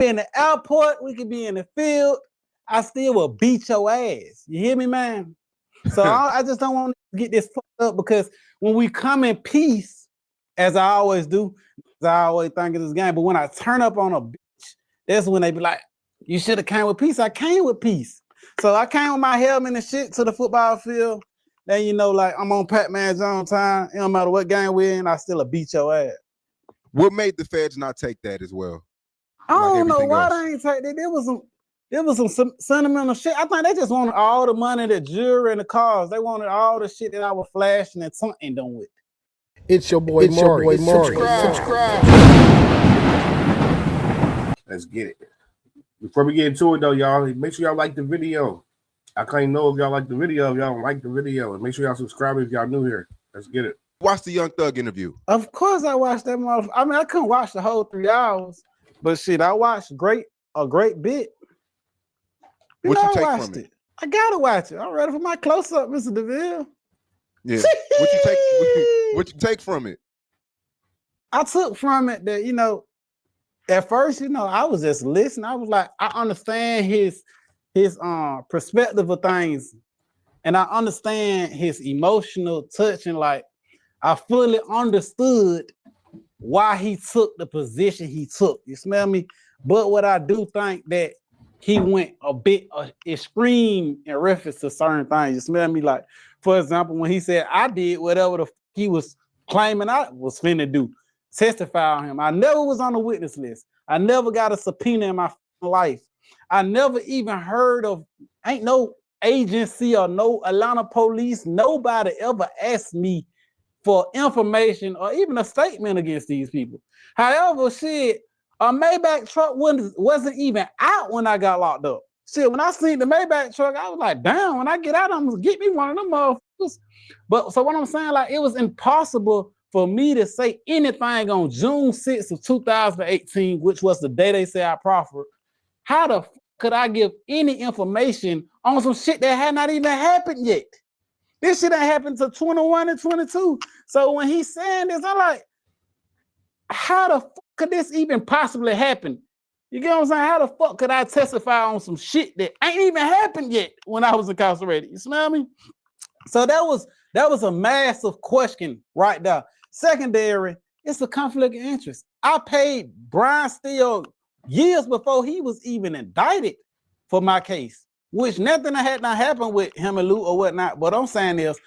be in the airport, we could be in the field. I still will beat your ass. You hear me, man? So I just don't want to get this fucked up because when we come in peace, as I always do, I always think of this game. But when I turn up on a bitch, that's when they be like, you should have came with peace. I came with peace. So I came with my helmet and shit to the football field. Then, you know, like I'm on Pac-Man zone time. It don't matter what game we're in, I still beat your ass. What made the feds not take that as well? I don't know why they ain't take that. There was some sentimental shit. I think they just wanted all the money, the jewelry, and the cars. They wanted all the shit that I was flashing and taunting them with. It's your boy Maury. Subscribe. Let's get it. Before we get into it though, y'all, make sure y'all like the video. I can't know if y'all like the video, if y'all don't like the video. And make sure y'all subscribe if y'all new here. Let's get it. Watch the Young Thug interview. Of course I watched that motherfucker. I mean, I couldn't watch the whole 3 hours, but shit, I watched a great bit. What you take from it? I gotta watch it. I'm ready for my close-up, Mr. DeVille. Yeah. What you take from it? I took from it that, you know, at first, you know, I was just listening. I was like, I understand his perspective of things, and I understand his emotional touch, and like I fully understood why he took the position he took. You smell me? But what I do think that he went a bit extreme in reference to certain things. You smell me? Like, for example, when he said I did whatever the he was claiming I was finna do, testify on him. I never was on the witness list. I never got a subpoena in my life. I never even heard of, ain't no agency or no Atlanta police, nobody ever asked me for information or even a statement against these people. However, shit, a Maybach truck wasn't even out when I got locked up. Shit, when I seen the Maybach truck, I was like, damn, when I get out, I'm gonna get me one of them motherfuckers. But so what I'm saying, like, it was impossible for me to say anything on June 6th of 2018, which was the day they say I proffered. How the fuck could I give any information on some shit that had not even happened yet? This shit ain't happened to 21 and 22. So when he's saying this, I'm like, how the fuck could this even possibly happen? You get what I'm saying? How the fuck could I testify on some shit that ain't even happened yet when I was incarcerated? You smell me? So that was a massive question right there. Secondary, it's a conflict of interest. I paid Brian Steele years before he was even indicted for my case, which nothing had not happened with him and Lou or whatnot. What I'm saying is,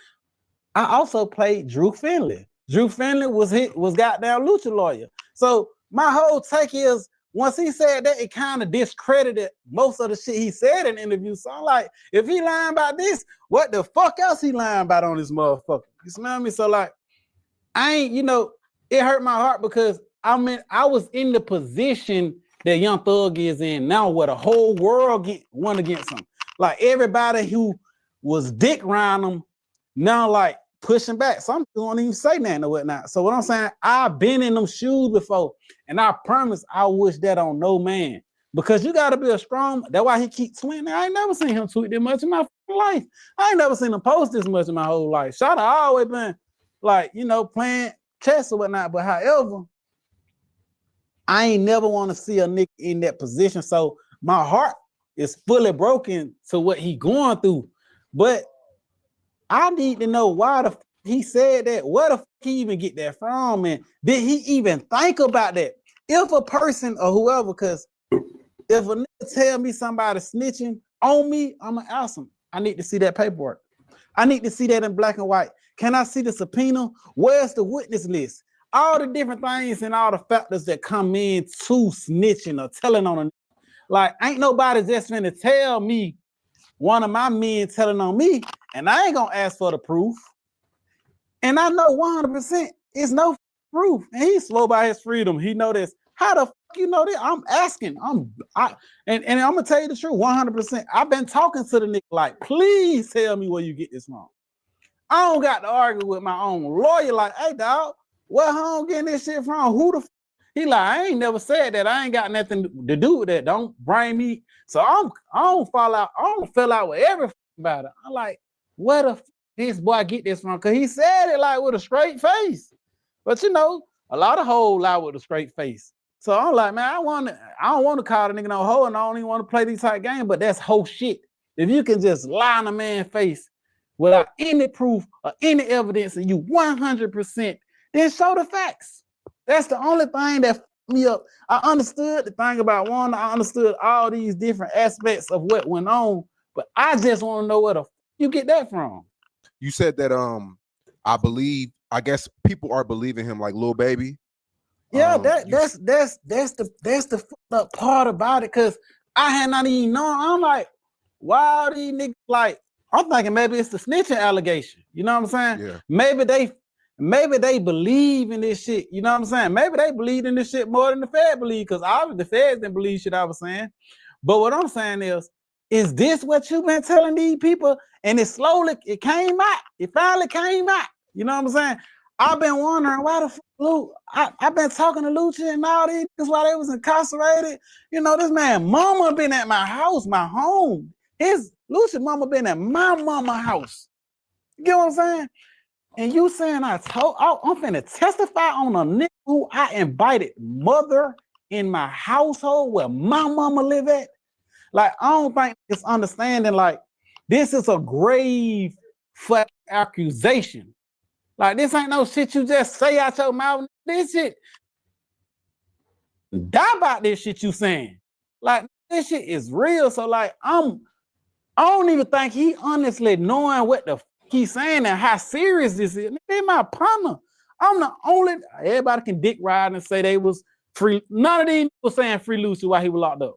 I also played Drew Finley. Drew Finley was goddamn Lucha lawyer. So my whole take is, once he said that, it kind of discredited most of the shit he said in interviews. So I'm like, if he lying about this, what the fuck else he lying about on this motherfucker? You smell me? So like, I ain't, you know, it hurt my heart because I mean, I was in the position that Young Thug is in now, where the whole world won against him. Like everybody who was dick around him now, like pushing back. Some people don't even say nothing or whatnot. So what I'm saying, I've been in them shoes before, and I promise I wish that on no man, because you got to be a strong. That's why he keeps tweeting. I ain't never seen him tweet this much in my life. I ain't never seen him post this much in my whole life. Shout out, I always been like, you know, playing chess or whatnot. But however, I ain't never want to see a nigga in that position. So my heart is fully broken to what he going through. But I need to know why the f he said that. Where the f he even get that from? And did he even think about that? If a person or whoever, because if a nigga tell me somebody snitching on me, I'm gonna ask him. I need to see that paperwork. I need to see that in black and white. Can I see the subpoena? Where's the witness list? All the different things and all the factors that come in to snitching or telling on a, like, ain't nobody just finna tell me one of my men telling on me, and I ain't gonna ask for the proof. And I know 100% it's no proof. And he's slow by his freedom. He know this. How the fuck you know this? I'm asking. And I'm gonna tell you the truth, 100%. I've been talking to the nigga like, please tell me where you get this from. I don't got to argue with my own lawyer. Like, hey dog, where home getting this shit from? Who the fuck? He like, I ain't never said that. I ain't got nothing to do with that. Don't bring me. So I don't fall out. I don't fill out with everything about it. I'm like, where the fuck this boy get this from? Cause he said it like with a straight face. But you know, a lot of hoes lie with a straight face. So I'm like, man, I don't want to call the nigga no hoe, and I don't even want to play these type games, but that's whole shit. If you can just lie in a man's face without any proof or any evidence, and you 100%, then show the facts. That's the only thing that fucked me up. I understood the thing about Wanda. I understood all these different aspects of what went on, but I just want to know where the you get that from. You said that I guess people are believing him like Lil Baby. Yeah, that's the fucked up part about it, because I had not even known. I'm like, why are these niggas like? I'm thinking maybe it's the snitching allegation. You know what I'm saying? Yeah. Maybe they believe in this shit. You know what I'm saying? Maybe they believe in this shit more than the Fed believe, because obviously the Feds didn't believe shit I was saying. But what I'm saying is this what you've been telling these people? And it came out. It finally came out. You know what I'm saying? I've been wondering why the fuck Luke. I've been talking to Lucci and all these niggas while they was incarcerated. You know, this man mama been at my house, my home. His Lucci mama been at my mama house. You get what I'm saying? And you saying I'm finna testify on a nigga who I invited mother in my household where my mama live at? Like, I don't think it's understanding, like, this is a grave fuck accusation. Like, this ain't no shit you just say out your mouth. This shit, die about this shit you saying. Like, this shit is real. So, like, I don't even think he honestly knowing what the fuck he's saying and how serious this is. They my partner. I'm the only, everybody can dick ride and say they was free. None of these was saying free Lucy while he was locked up.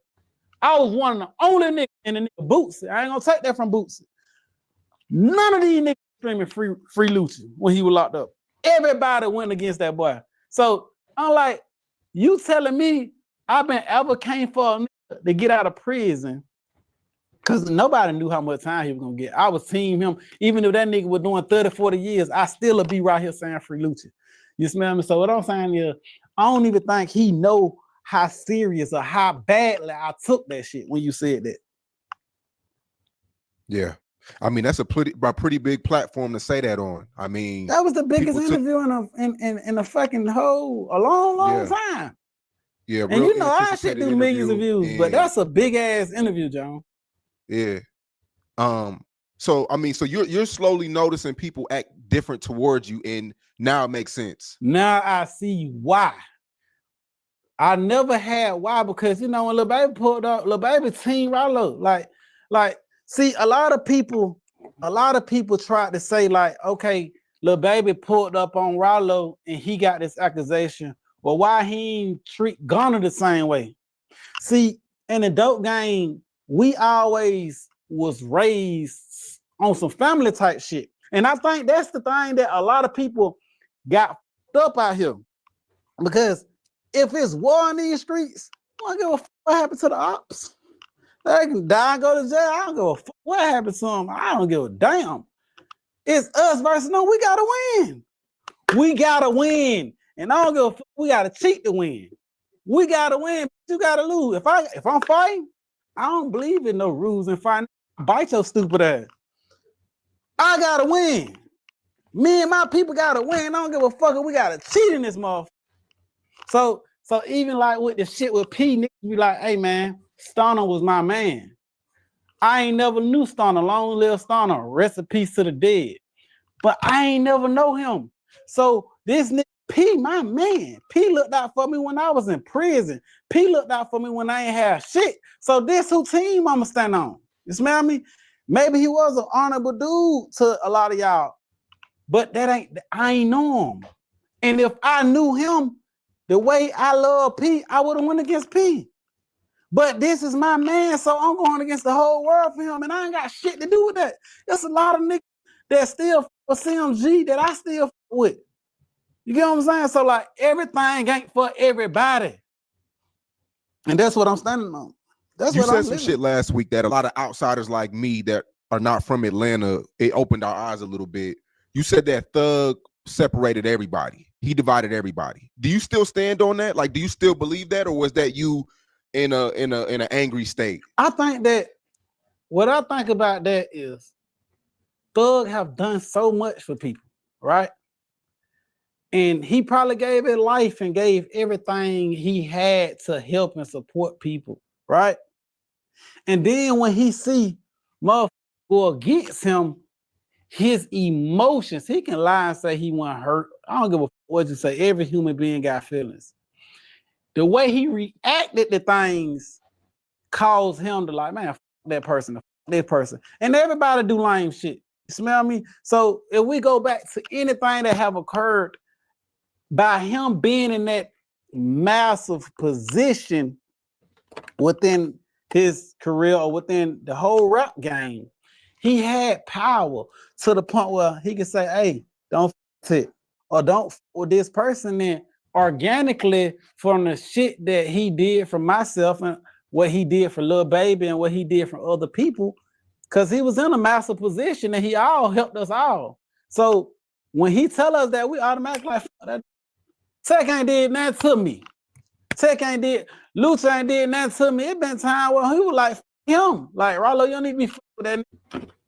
I was one of the only niggas in the nigga Bootsy. I ain't gonna take that from Bootsy. None of these niggas screaming free Lucy when he was locked up. Everybody went against that boy. So I'm like, you telling me I've been ever came for a nigga to get out of prison, because nobody knew how much time he was gonna get. I was team him. Even if that nigga was doing 30, 40 years, I still would be right here saying free Lucha. You smell me? So what I'm saying is, I don't even think he know how serious or how badly I took that shit when you said that. Yeah. I mean, that's a pretty big platform to say that on. I mean, that was the biggest interview in a fucking whole a long time. Yeah, and you know I shit do millions of views, but that's a big ass interview, John. Yeah. So I mean, so you're slowly noticing people act different towards you, and now it makes sense. Now I see why. I never had why, because you know when Lil Baby pulled up, Lil Baby team Ralo, like see, a lot of people tried to say like, okay, Lil Baby pulled up on Ralo and he got this accusation. Well, why he ain't treat Gunna the same way? See, in the dope game, we always was raised on some family type shit. And I think that's the thing that a lot of people got up out here. Because if it's war in these streets, I don't give a fuck what happened to the ops. They can die and go to jail. I don't give a fuck what happened to them. I don't give a damn. It's us versus them. We gotta win. We gotta win. And I don't give a fuck. We gotta cheat to win. We gotta win. You gotta lose. If I'm fighting, I don't believe in no rules and fighting. Bite your stupid ass. I gotta win. Me and my people gotta win. I don't give a fuck if we gotta cheat in this motherfucker. So even like with the shit with P, niggas be like, hey man, Stunner was my man. I ain't never knew Stunner. Long live Stunner. Rest in peace to the dead. But I ain't never know him. So this nigga P, my man. P looked out for me when I was in prison. P looked out for me when I ain't have shit. So this who team I'ma stand on. You smell me? Maybe he was an honorable dude to a lot of y'all, but I ain't know him. And if I knew him the way I love P, I would have went against P. But this is my man, so I'm going against the whole world for him, and I ain't got shit to do with that. There's a lot of niggas that still for CMG that I still with. You get what I'm saying? So like everything ain't for everybody. And that's what I'm standing on. That's you what said I'm some living. Shit last week that a lot of outsiders like me that are not from Atlanta, it opened our eyes a little bit. You said that Thug separated everybody. He divided everybody. Do you still stand on that? Like, do you still believe that, or was that you in an angry state? I think that what I think about that is Thug have done so much for people, right? And he probably gave his life and gave everything he had to help and support people, right? And then when he see motherfuckers go against him, his emotions, he can lie and say he wasn't hurt. I don't give a fuck what you say. Every human being got feelings. The way he reacted to things caused him to like, man, fuck that person, fuck that person. And everybody do lame shit. You smell me? So if we go back to anything that have occurred by him being in that massive position within his career or within the whole rap game, he had power to the point where he could say, hey, don't f it, or don't f with this person. Then organically from the shit that he did for myself and what he did for Lil Baby and what he did for other people, because he was in a massive position and he all helped us all. So when he tell us that, we automatically like, that Tech ain't did nothing to me. Tech ain't did, Lucha ain't did nothing to me. It been time where he was like, him. Like, Ralo, you don't need to be with that.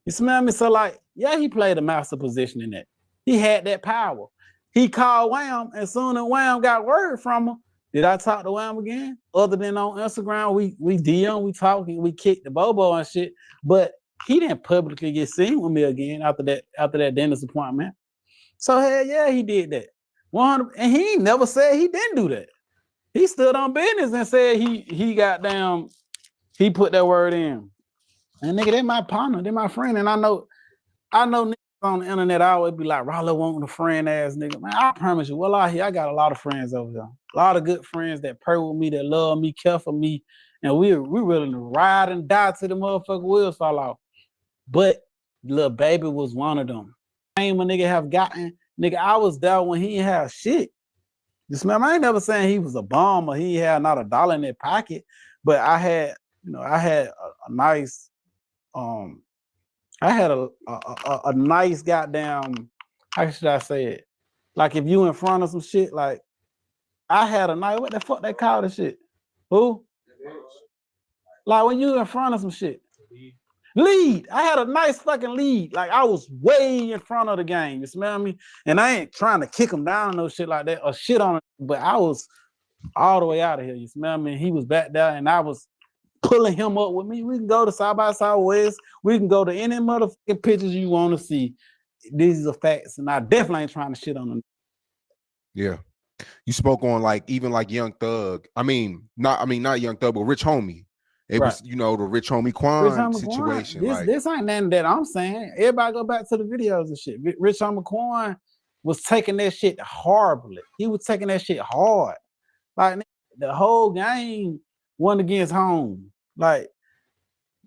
You smell me? So like, yeah, he played a master position in that. He had that power. He called Wham, and soon as Wham got word from him, did I talk to Wham again? Other than on Instagram, we DM, we talking, we kicked the bobo and shit. But he didn't publicly get seen with me again after that dentist appointment. So hell yeah, he did that. 100, and he never said he didn't do that. He stood on business and said he got down, he put that word in. And nigga, they my partner, they my friend. And I know niggas on the internet, I always be like, Ralo wanting a friend ass nigga. Man, I promise you, well, I got a lot of friends over there. A lot of good friends that pray with me, that love me, care for me. And we willing to ride and die till the motherfucking wheels fall off. But Lil Baby was one of them. Name a nigga have gotten, nigga, I was there when he had shit. You smell me? I ain't never saying he was a bum or he had not a dollar in their pocket, but I had a nice, I had a nice goddamn, how should I say it? Like if you in front of some shit, like I had a nice, what the fuck they call this shit? Who? Like when you in front of some shit. Lead. I had a nice fucking lead. Like I was way in front of the game. You smell me? And I ain't trying to kick him down or no shit like that or shit on it, but I was all the way out of here. You smell me? He was back there and I was pulling him up with me. We can go to South by Southwest. We can go to any motherfucking pictures you want to see. These are facts, and I definitely ain't trying to shit on them. Yeah. You spoke on like even like Young Thug. Not Young Thug, but Rich Homie. It was, the Rich Homie Quan situation. This ain't nothing that I'm saying. Everybody go back to the videos and shit. Rich Homie Quan was taking that shit horribly. He was taking that shit hard. Like the whole game went against home. Like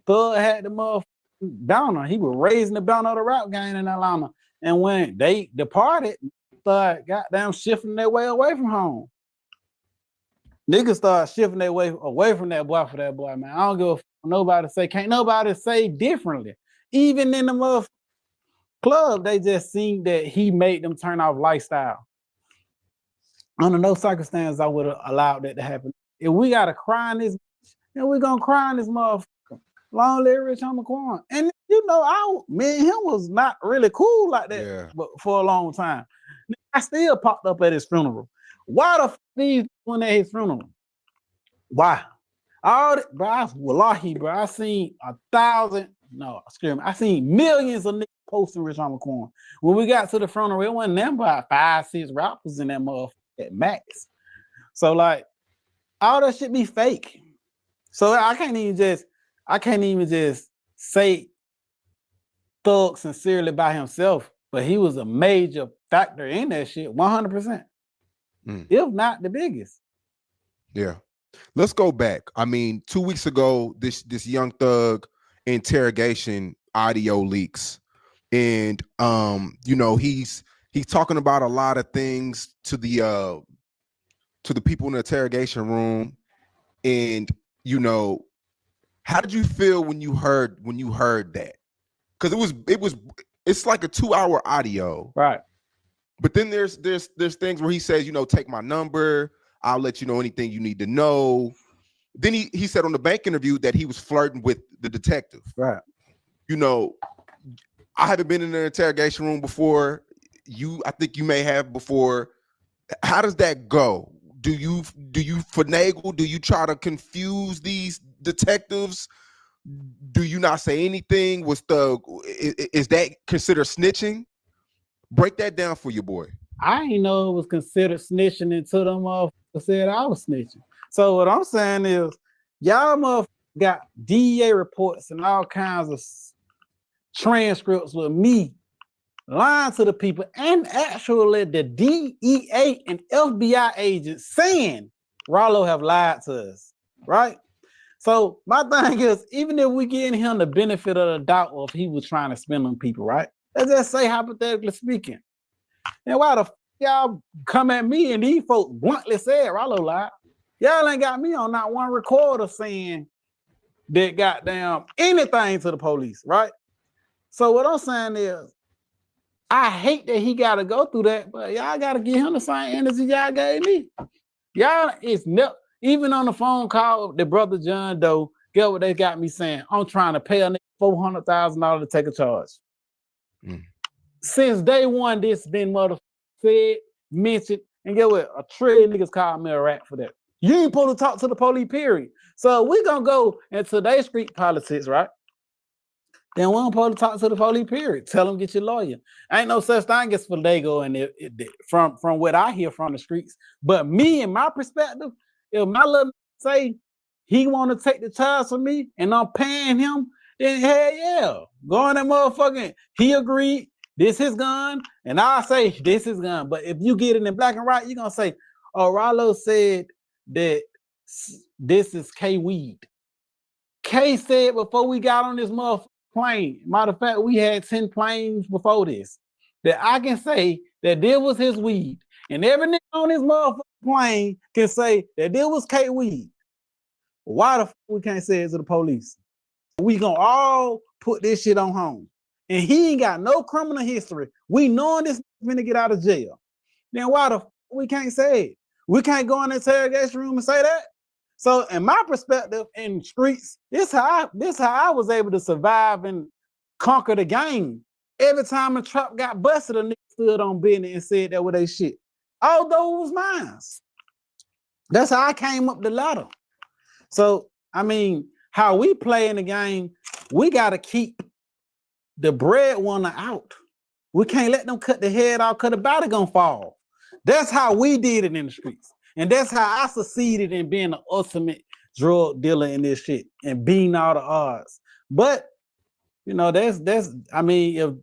Thug had the motherfucking banner. He was raising the banner of the rap game in Atlanta. And when they departed, Thug goddamn shifting their way away from home. Niggas start shifting their way away from that boy for that boy, man. I don't give a fuck nobody say, can't nobody say differently. Even in the motherfucking club, they just seen that he made them turn off lifestyle. Under no circumstance I would have allowed that to happen. If we gotta cry in this, then we're gonna cry in this motherfucker. Long live Rich Homie Quan. And me and him was not really cool like that but for a long time. I still popped up at his funeral. Why the fuck these doing at his funeral? Why? Wallahi, bro, I seen I seen millions of niggas posting Rich Homie Quan. When we got to the funeral, it wasn't them about 5-6 rappers in that motherfucker at max. So like, all that shit be fake. So I can't even just say Thug sincerely by himself, but he was a major factor in that shit, 100%. If not the biggest. Yeah. Let's go back. 2 weeks ago, this Young Thug interrogation audio leaks. And he's talking about a lot of things to the people in the interrogation room. And how did you feel when you heard that? Because it's like a 2-hour audio. Right. But then there's things where he says, take my number, I'll let you know anything you need to know. Then he said on the bank interview that he was flirting with the detective. Right. I haven't been in an interrogation room before. I think you may have before. how does that go? Do you finagle? Do you try to confuse these detectives? Do you not say anything? Is that considered snitching? Break that down for your boy. I ain't know it was considered snitching until them motherfuckers said I was snitching. So what I'm saying is, y'all motherfuckers got DEA reports and all kinds of transcripts with me lying to the people, and actually the DEA and FBI agents saying Ralo have lied to us, right? So my thing is, even if we give him the benefit of the doubt of he was trying to spin on people, right? Let's just say, hypothetically speaking, and why the y'all come at me and these folks bluntly said Ralo lied? Y'all ain't got me on not one recorder saying that goddamn anything to the police, right? So what I'm saying is, I hate that he got to go through that, but y'all got to give him the same energy y'all gave me. Y'all is never, even on the phone call, the brother John Doe, get what they got me saying? I'm trying to pay a nigga $400,000 to take a charge. Since day one, this been motherfucking said, mentioned, and get what? A trillion niggas called me a rat for that. You ain't supposed to talk to the police, period. So we gonna go into their street politics, right? Then we don't supposed to talk to the police, period. Tell them get your lawyer. Ain't no such thing as finagle, and from what I hear from the streets. But me, in my perspective, if my little say he want to take the charge for me and I'm paying him, then hell yeah, go on that motherfucking. He agreed. This his gun, and I say this is gun. But if you get it in black and white, you're gonna say, "Oh, Ralo said that this is K weed." K said before we got on this motherfucking plane. Matter of fact, we had 10 planes before this. That I can say that this was his weed. And every nigga on this motherfucking plane can say that this was K weed. Why the fuck we can't say it to the police? We gonna all put this shit on home. And he ain't got no criminal history. We knowing this gonna get out of jail. Then why the fuck we can't say it? We can't go in the interrogation room and say that? So in my perspective in streets, this how I was able to survive and conquer the game. Every time a truck got busted, a nigga stood on business and said that was they shit. Although it was mine. That's how I came up the ladder. So, I mean, how we play in the game, we got to keep the breadwinner out. We can't let them cut the head off because the body gonna fall. That's how we did it in the streets. And that's how I succeeded in being the ultimate drug dealer in this shit and beating all the odds. But, you know, I mean, if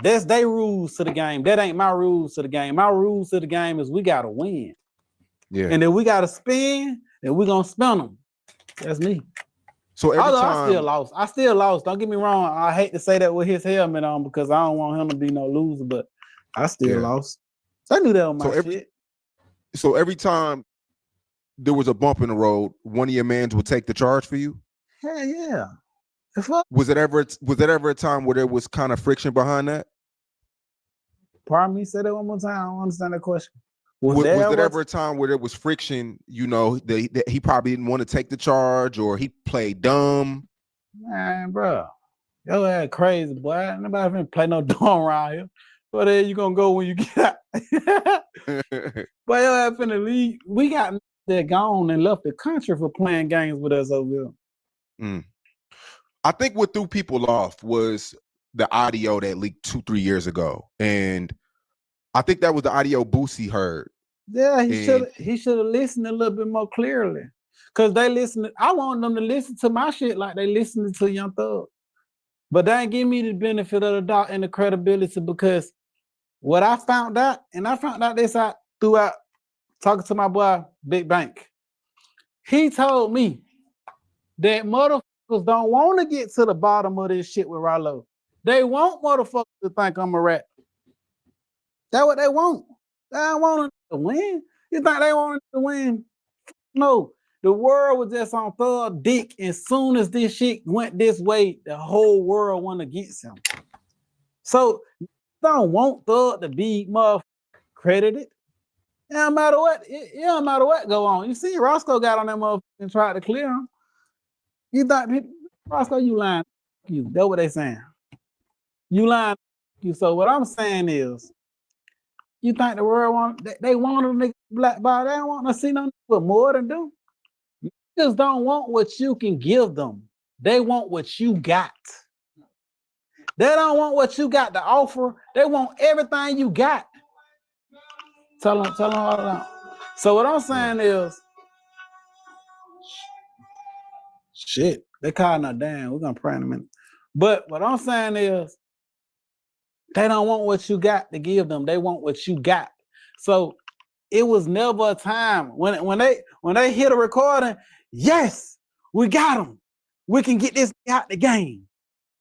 that's their rules to the game, that ain't my rules to the game. My rules to the game is we got to win. Yeah. And if we got to spin, then we going to spin them. That's me. So every time I still lost. Don't get me wrong. I hate to say that with his helmet on because I don't want him to be no loser, but I still lost. I knew that on my shit. So every time there was a bump in the road, one of your mans would take the charge for you? Hell yeah. Was it ever a time where there was kind of friction behind that? Pardon me, say that one more time. I don't understand that question. Was there ever a time where there was friction, you know, that he probably didn't want to take the charge or he played dumb? Man, bro. Yo ass crazy, boy. Nobody finna play no dumb around here. Where the hell you gonna go when you get out? But yo ass finna leave. We got that gone and left the country for playing games with us over here. I think what threw people off was the audio that leaked 2-3 years ago. And I think that was the audio Boosie heard. Yeah, he should have listened a little bit more clearly. Cause they listen. I want them to listen to my shit like they listening to Young Thug. But they ain't give me the benefit of the doubt and the credibility because what I found out, and I found out this out throughout talking to my boy Big Bank. He told me that motherfuckers don't want to get to the bottom of this shit with Ralo. They want motherfuckers to think I'm a rat. That's what they want. They don't want to win. You think they want to win? No. The world was just on Thug dick. As soon as this shit went this way, the whole world went against him. So don't want Thug to be motherfucking credited. It don't matter what. It don't matter what go on. You see, Roscoe got on that motherfucker and tried to clear him. You thought, Roscoe, you lying? You. That's what they saying. You lying? You. So what I'm saying is, You think the world want they want a nigga black body? They don't want to see nothing but more than do. Niggas don't want what you can give them. They want what you got. They don't want what you got to offer. They want everything you got. Tell them all that. So what I'm saying is, shit, they calling us down. We're gonna pray in a minute. But what I'm saying is, they don't want what you got to give them. They want what you got. So it was never a time when they hit a recording. Yes, we got them. We can get this out the game.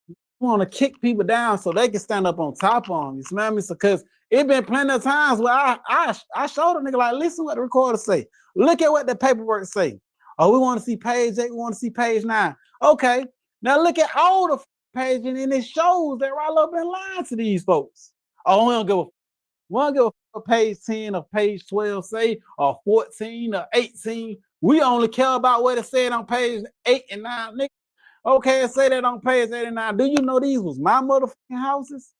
We want to kick people down so they can stand up on top of them. You smell me? So because it been plenty of times where I showed a nigga like, listen what the recorder say. Look at what the paperwork say. Oh, we want to see page 8. We want to see page 9. Okay, now look at all the pages and it shows that Ralo been lying to these folks. Oh, we don't give a page 10 or page 12 say, or 14 or 18. We only care about what it said on page 8 and 9, nigga. Okay, say that on page 8 and 9. Do you know these was my motherfucking houses?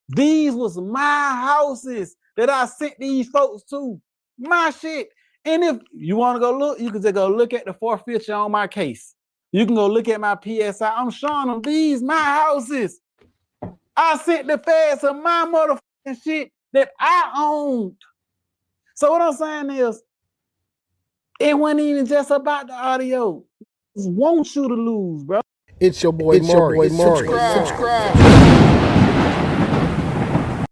These was my houses that I sent these folks to. My shit. And if you want to go look, you can just go look at the forfeiture on my case. You can go look at my PSI. I'm showing them these my houses. I sent the feds to my motherfucking shit that I owned. So what I'm saying is, it wasn't even just about the audio. It want you to lose, bro. It's your boy Maury. Subscribe.